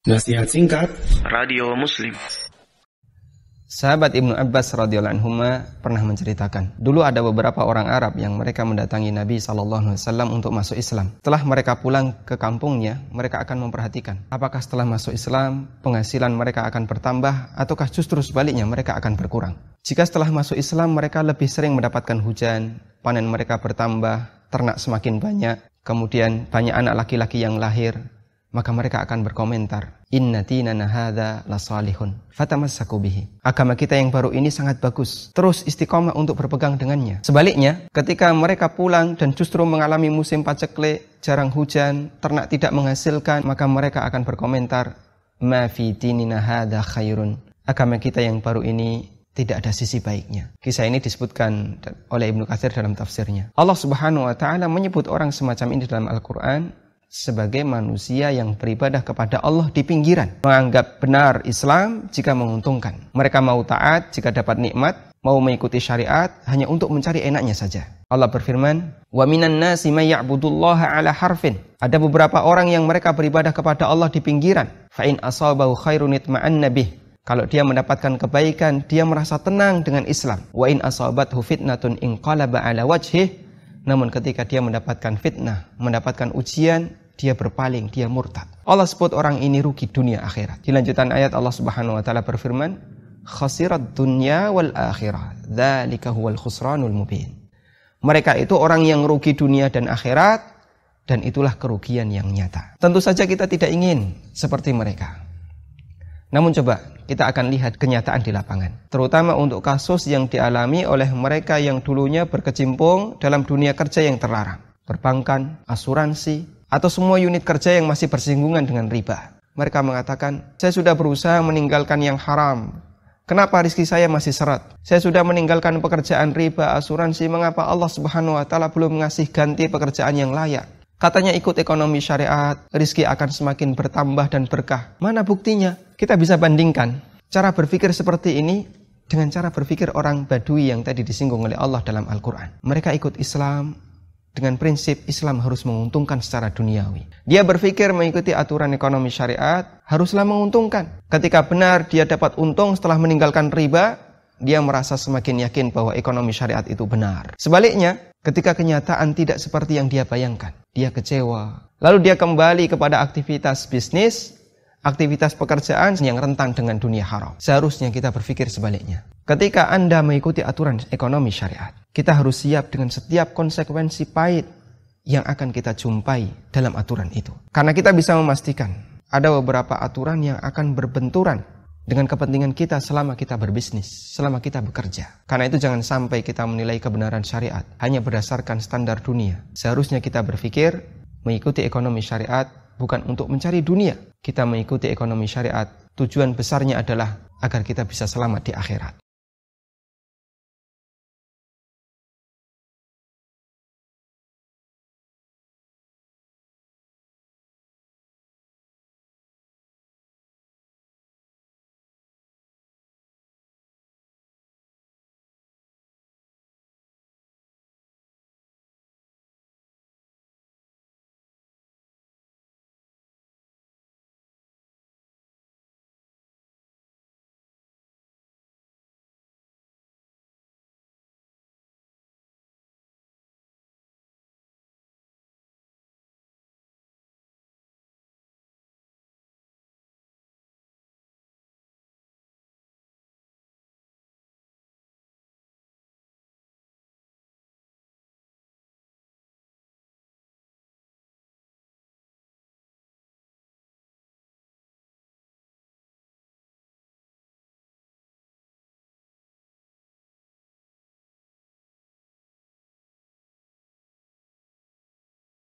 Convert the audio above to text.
Nasihat singkat Radio Muslim. Sahabat Ibnu Abbas radhiyallahu anhuma pernah menceritakan, dulu ada beberapa orang Arab yang mereka mendatangi Nabi SAW untuk masuk Islam. Setelah mereka pulang ke kampungnya, mereka akan memperhatikan apakah setelah masuk Islam penghasilan mereka akan bertambah ataukah justru sebaliknya mereka akan berkurang. Jika setelah masuk Islam mereka lebih sering mendapatkan hujan, panen mereka bertambah, ternak semakin banyak, kemudian banyak anak laki-laki yang lahir, maka mereka akan berkomentar, inna dinana hadza lasalihun fatamassaku bihi. Agama kita yang baru ini sangat bagus, terus istiqomah untuk berpegang dengannya. Sebaliknya, ketika mereka pulang dan justru mengalami musim paceklik, jarang hujan, ternak tidak menghasilkan, maka mereka akan berkomentar, ma fi dinina hadza khairun. Agama kita yang baru ini tidak ada sisi baiknya. Kisah ini disebutkan oleh Ibnu Katsir dalam tafsirnya. Allah Subhanahu wa taala menyebut orang semacam ini dalam Al-Qur'an sebagai manusia yang beribadah kepada Allah di pinggiran, menganggap benar Islam jika menguntungkan. Mereka mau taat jika dapat nikmat, mau mengikuti syariat hanya untuk mencari enaknya saja. Allah berfirman, "Wa minan nasi may ya'budullaha 'ala harfin." Ada beberapa orang yang mereka beribadah kepada Allah di pinggiran. Fa in asabahu khairun itma'anna bih. Kalau dia mendapatkan kebaikan, dia merasa tenang dengan Islam. Wa in asabathu fitnatun inqalaba 'ala wajhih. Namun ketika dia mendapatkan fitnah, mendapatkan ujian, dia berpaling, dia murtad. Allah sebut orang ini rugi dunia akhirat. Di lanjutan ayat Allah Subhanahu wa taala berfirman, khasirat dunya wal akhirah, dzalika huwal khusranul mubin. Mereka itu orang yang rugi dunia dan akhirat, dan itulah kerugian yang nyata. Tentu saja kita tidak ingin seperti mereka. Namun coba kita akan lihat kenyataan di lapangan, terutama untuk kasus yang dialami oleh mereka yang dulunya berkecimpung dalam dunia kerja yang terlarang, perbankan, asuransi, atau semua unit kerja yang masih bersinggungan dengan riba. Mereka mengatakan, saya sudah berusaha meninggalkan yang haram. Kenapa rezeki saya masih seret? Saya sudah meninggalkan pekerjaan riba, asuransi. Mengapa Allah Subhanahu wa taala belum mengasih ganti pekerjaan yang layak? Katanya ikut ekonomi syariat, rezeki akan semakin bertambah dan berkah. Mana buktinya? Kita bisa bandingkan cara berpikir seperti ini dengan cara berpikir orang Badui yang tadi disinggung oleh Allah dalam Al-Quran. Mereka ikut Islam dengan prinsip Islam harus menguntungkan secara duniawi. Dia berpikir mengikuti aturan ekonomi syariat haruslah menguntungkan. Ketika benar dia dapat untung setelah meninggalkan riba, dia merasa semakin yakin bahwa ekonomi syariat itu benar. Sebaliknya, ketika kenyataan tidak seperti yang dia bayangkan, dia kecewa. Lalu dia kembali kepada aktivitas bisnis, aktivitas pekerjaan yang rentan dengan dunia haram. Seharusnya kita berpikir sebaliknya. Ketika Anda mengikuti aturan ekonomi syariat, kita harus siap dengan setiap konsekuensi pahit yang akan kita jumpai dalam aturan itu. Karena kita bisa memastikan ada beberapa aturan yang akan berbenturan dengan kepentingan kita selama kita berbisnis, selama kita bekerja. Karena itu jangan sampai kita menilai kebenaran syariat hanya berdasarkan standar dunia. Seharusnya kita berpikir mengikuti ekonomi syariat bukan untuk mencari dunia. Kita mengikuti ekonomi syariat, tujuan besarnya adalah agar kita bisa selamat di akhirat.